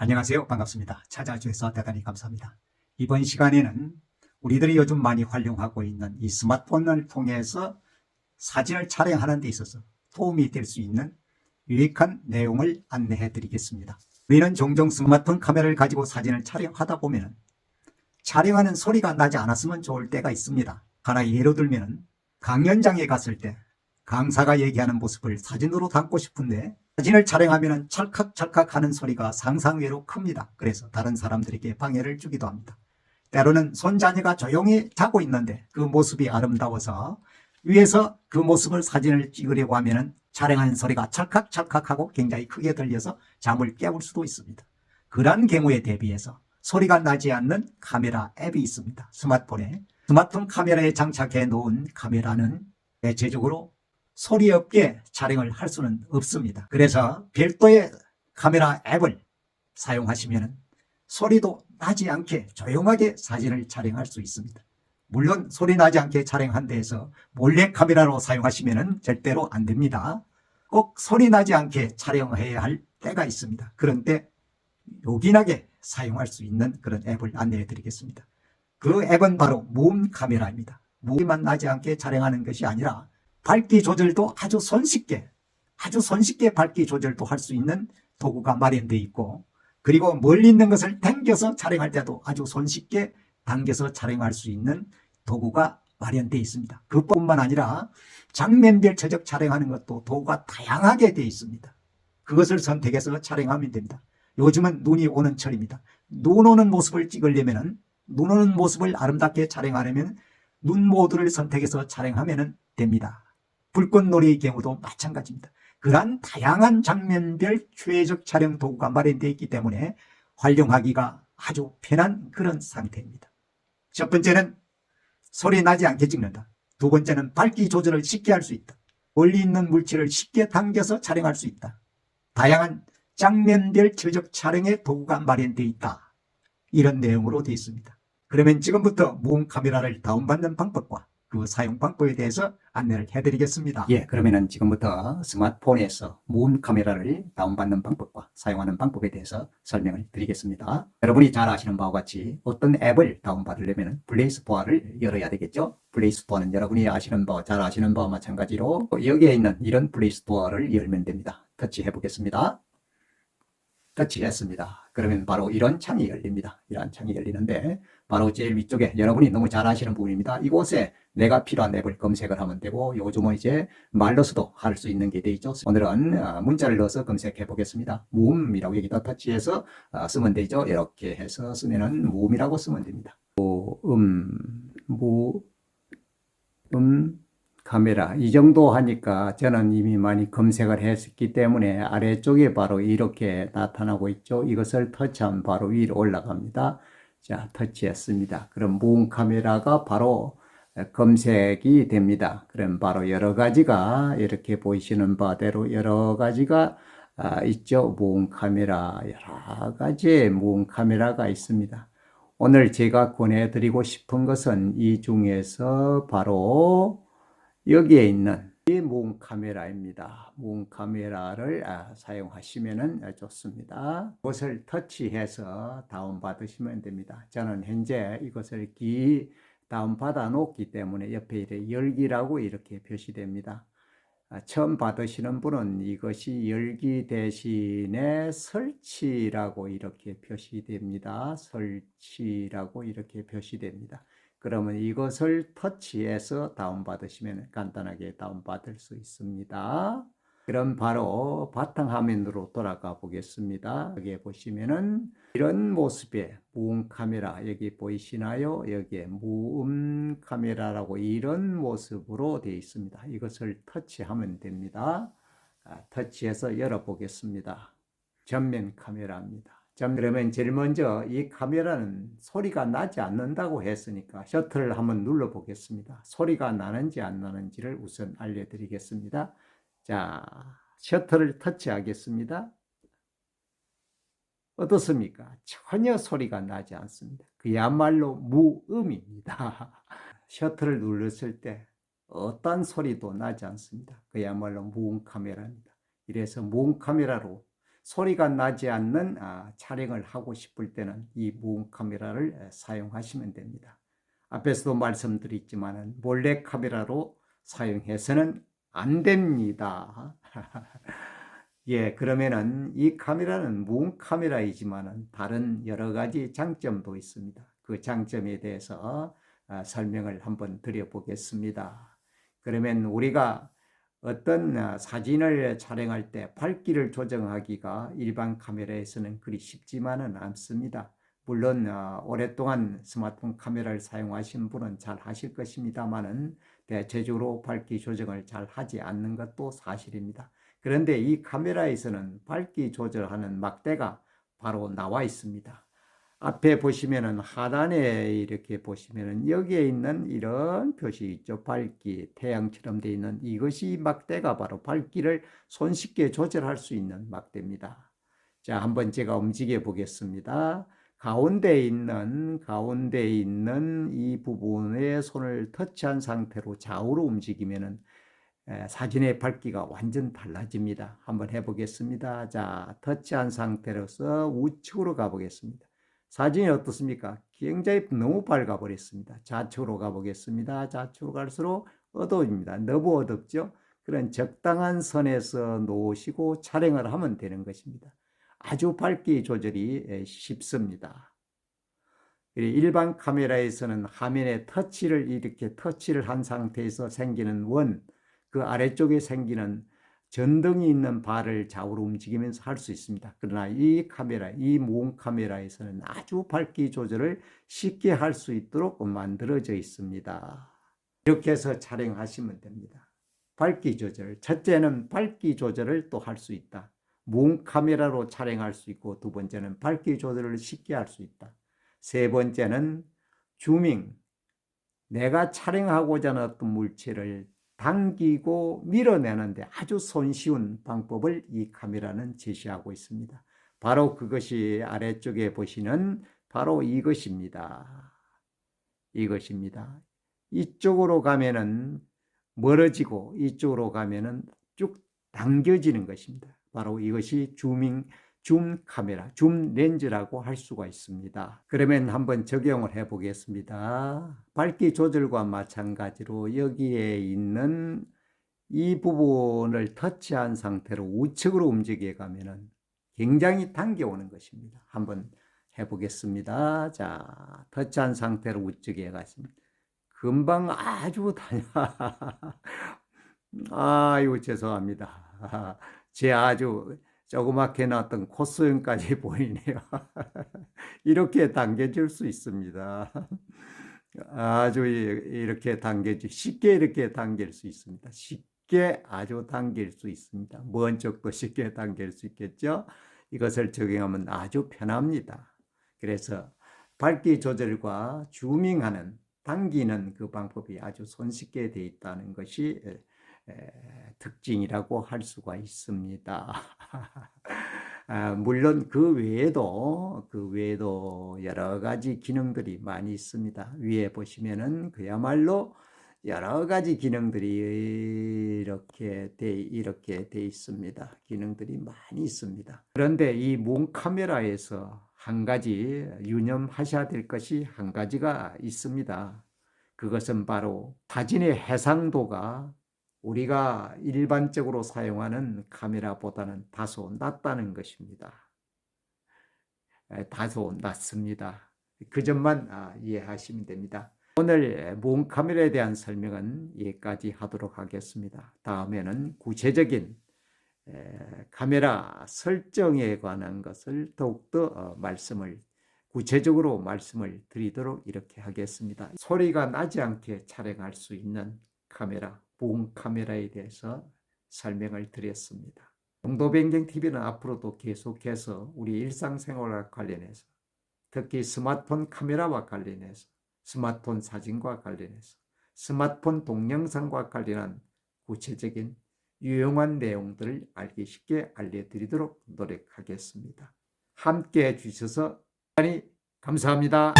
안녕하세요. 반갑습니다. 찾아주셔서 대단히 감사합니다. 이번 시간에는 우리들이 요즘 많이 활용하고 있는 이 스마트폰을 통해서 사진을 촬영하는 데 있어서 도움이 될 수 있는 유익한 내용을 안내해 드리겠습니다. 우리는 종종 스마트폰 카메라를 가지고 사진을 촬영하다 보면 촬영하는 소리가 나지 않았으면 좋을 때가 있습니다. 하나 예로 들면 강연장에 갔을 때 강사가 얘기하는 모습을 사진으로 담고 싶은데 사진을 촬영하면 찰칵찰칵 하는 소리가 상상외로 큽니다. 그래서 다른 사람들에게 방해를 주기도 합니다. 때로는 손자녀가 조용히 자고 있는데 그 모습이 아름다워서 위에서 그 모습을 사진을 찍으려고 하면 촬영하는 소리가 찰칵찰칵하고 굉장히 크게 들려서 잠을 깨울 수도 있습니다. 그러한 경우에 대비해서 소리가 나지 않는 카메라 앱이 있습니다. 스마트폰 카메라에 장착해 놓은 카메라는 대체적으로 소리 없게 촬영을 할 수는 없습니다. 그래서 별도의 카메라 앱을 사용하시면 소리도 나지 않게 조용하게 사진을 촬영할 수 있습니다. 물론 소리 나지 않게 촬영한 데에서 몰래 카메라로 사용하시면 절대로 안 됩니다. 꼭 소리 나지 않게 촬영해야 할 때가 있습니다. 그런 때 요긴하게 사용할 수 있는 그런 앱을 안내해 드리겠습니다. 그 앱은 바로 무음 카메라입니다. 무음만 나지 않게 촬영하는 것이 아니라 밝기 조절도 아주 손쉽게 밝기 조절도 할 수 있는 도구가 마련되어 있고, 그리고 멀리 있는 것을 당겨서 촬영할 때도 아주 손쉽게 당겨서 촬영할 수 있는 도구가 마련되어 있습니다. 그뿐만 아니라 장면별 최적 촬영하는 것도 도구가 다양하게 되어 있습니다. 그것을 선택해서 촬영하면 됩니다. 요즘은 눈이 오는 철입니다. 눈 오는 모습을 찍으려면, 눈 오는 모습을 아름답게 촬영하려면 눈 모드를 선택해서 촬영하면 됩니다. 불꽃놀이의 경우도 마찬가지입니다. 그러한 다양한 장면별 최적 촬영 도구가 마련되어 있기 때문에 활용하기가 아주 편한 그런 상태입니다. 첫 번째는 소리 나지 않게 찍는다. 두 번째는 밝기 조절을 쉽게 할 수 있다. 멀리 있는 물체를 쉽게 당겨서 촬영할 수 있다. 다양한 장면별 최적 촬영의 도구가 마련되어 있다. 이런 내용으로 되어 있습니다. 그러면 지금부터 무음 카메라를 다운받는 방법과 그 사용 방법에 대해서 안내를 해드리겠습니다. 그러면은 지금부터 스마트폰에서 무음 카메라를 다운받는 방법과 사용하는 방법에 대해서 설명을 드리겠습니다. 여러분이 잘 아시는 바와 같이 어떤 앱을 다운받으려면 플레이스토어를 열어야 되겠죠. 플레이스토어는 여러분이 아시는 바와 잘 아시는 바와 마찬가지로 여기에 있는 이런 플레이스토어를 열면 됩니다. 터치해 보겠습니다. 터치했습니다. 그러면 바로 이런 창이 열립니다. 이런 창이 열리는데 바로 제일 위쪽에 여러분이 너무 잘 아시는 부분입니다. 이곳에 내가 필요한 앱을 검색을 하면 되고, 요즘은 이제 말로서도 할 수 있는 게 되어 있죠. 오늘은 문자를 넣어서 검색해 보겠습니다. 무음이라고 여기다 터치해서 쓰면 되죠. 이렇게 해서 쓰면은 무음이라고 쓰면 됩니다. 무음 카메라 이 정도 하니까 저는 이미 많이 검색을 했기 때문에 아래쪽에 바로 이렇게 나타나고 있죠. 이것을 터치하면 바로 위로 올라갑니다. 자, 터치했습니다. 그럼 무음 카메라가 바로 검색이 됩니다. 그럼 바로 여러 가지가 이렇게 보이시는 바대로 여러 가지가 있죠. 무음 카메라, 여러 가지의 무음 카메라가 있습니다. 오늘 제가 권해드리고 싶은 것은 이 중에서 바로 여기에 있는 이 무음 카메라입니다. 무음 카메라를 사용하시면 좋습니다. 이것을 터치해서 다운받으시면 됩니다. 저는 현재 이것을 다운받아 놓기 때문에 옆에 이렇게 열기라고 이렇게 표시됩니다. 처음 받으시는 분은 이것이 열기 대신에 설치라고 이렇게 표시됩니다. 설치라고 이렇게 표시됩니다. 그러면 이것을 터치해서 다운받으시면 간단하게 다운받을 수 있습니다. 그럼 바로 바탕화면으로 돌아가 보겠습니다. 여기 보시면은 이런 모습의 무음 카메라 여기 보이시나요? 여기에 무음 카메라라고 이런 모습으로 되어 있습니다. 이것을 터치하면 됩니다. 터치해서 열어 보겠습니다. 전면 카메라입니다. 그러면 제일 먼저 이 카메라는 소리가 나지 않는다고 했으니까 셔터를 한번 눌러 보겠습니다. 소리가 나는지 안 나는지를 우선 알려드리겠습니다. 자, 셔터를 터치하겠습니다. 어떻습니까? 전혀 소리가 나지 않습니다. 그야말로 무음입니다. 셔터를 눌렀을 때 어떤 소리도 나지 않습니다. 그야말로 무음 카메라입니다. 이래서 무음 카메라로 소리가 나지 않는 촬영을 하고 싶을 때는 이 무음 카메라를 사용하시면 됩니다. 앞에서도 말씀드렸지만 몰래 카메라로 사용해서는 안 됩니다. 예, 그러면은 이 카메라는 무음 카메라이지만 다른 여러 가지 장점도 있습니다. 그 장점에 대해서 설명을 한번 드려보겠습니다. 그러면 우리가 어떤 사진을 촬영할 때 밝기를 조정하기가 일반 카메라에서는 그리 쉽지만은 않습니다. 물론 오랫동안 스마트폰 카메라를 사용하신 분은 잘 하실 것입니다만은 대체적으로 밝기 조정을 잘 하지 않는 것도 사실입니다. 그런데 이 카메라에서는 밝기 조절하는 막대가 바로 나와 있습니다. 앞에 보시면은 하단에 이렇게 보시면은 여기에 있는 이런 표시 있죠. 밝기, 태양처럼 되어 있는 이것이 막대가 바로 밝기를 손쉽게 조절할 수 있는 막대입니다. 자, 한번 제가 움직여 보겠습니다. 가운데 있는 이 부분에 손을 터치한 상태로 좌우로 움직이면은 사진의 밝기가 완전 달라집니다. 한번 해보겠습니다. 자, 터치한 상태로서 우측으로 가보겠습니다. 사진이 어떻습니까? 굉장히 너무 밝아 버렸습니다. 좌측으로 가보겠습니다. 좌측으로 갈수록 어두워집니다. 너무 어둡죠? 그런 적당한 선에서 놓으시고 촬영을 하면 되는 것입니다. 아주 밝기 조절이 쉽습니다. 일반 카메라에서는 화면에 터치를 한 상태에서 생기는 원, 그 아래쪽에 생기는 전등이 있는 바를 좌우로 움직이면서 할 수 있습니다. 그러나 이 무음 카메라에서는 아주 밝기 조절을 쉽게 할 수 있도록 만들어져 있습니다. 이렇게 해서 촬영하시면 됩니다. 밝기 조절. 첫째는 밝기 조절을 또 할 수 있다. 무음 카메라로 촬영할 수 있고, 두 번째는 밝기 조절을 쉽게 할 수 있다. 세 번째는 주밍. 내가 촬영하고자 하는 어떤 물체를 당기고 밀어내는데 아주 손쉬운 방법을 이 카메라는 제시하고 있습니다. 바로 그것이 아래쪽에 보시는 바로 이것입니다. 이쪽으로 가면은 멀어지고 이쪽으로 가면은 쭉 당겨지는 것입니다. 바로 이것이 줌 카메라, 줌 렌즈라고 할 수가 있습니다. 그러면 한번 적용을 해 보겠습니다. 밝기 조절과 마찬가지로 여기에 있는 이 부분을 터치한 상태로 우측으로 움직여 가면은 굉장히 당겨오는 것입니다. 한번 해 보겠습니다. 자, 터치한 상태로 우측에 가십니다. 금방 아주 아이고 죄송합니다. 제 아주 조그맣게 놨던 콧소형까지 보이네요. 이렇게 당겨질 수 있습니다. 아주 이렇게 쉽게 이렇게 당길 수 있습니다. 쉽게 아주 당길 수 있습니다. 먼 쪽도 쉽게 당길 수 있겠죠. 이것을 적용하면 아주 편합니다. 그래서 밝기 조절과 주밍하는 당기는 그 방법이 아주 손쉽게 되어 있다는 것이 특징이라고 할 수가 있습니다. 물론 그 외에도 여러 가지 기능들이 많이 있습니다. 위에 보시면은 그야말로 여러 가지 기능들이 이렇게 돼 있습니다. 기능들이 많이 있습니다. 그런데 이 무음 카메라에서 한 가지 유념하셔야 될 것이 한 가지가 있습니다. 그것은 바로 사진의 해상도가 우리가 일반적으로 사용하는 카메라보다는 다소 낮다는 것입니다. 다소 낮습니다. 그 점만 이해하시면 됩니다. 오늘 무음 카메라에 대한 설명은 여기까지 하도록 하겠습니다. 다음에는 구체적인 카메라 설정에 관한 것을 더욱더 구체적으로 말씀을 드리도록 이렇게 하겠습니다. 소리가 나지 않게 촬영할 수 있는 카메라, 무음 카메라에 대해서 설명을 드렸습니다. 용도변경TV는 앞으로도 계속해서 우리 일상생활과 관련해서, 특히 스마트폰 카메라와 관련해서, 스마트폰 사진과 관련해서, 스마트폰 동영상과 관련한 구체적인 유용한 내용들을 알기 쉽게 알려드리도록 노력하겠습니다. 함께 해주셔서 감사합니다.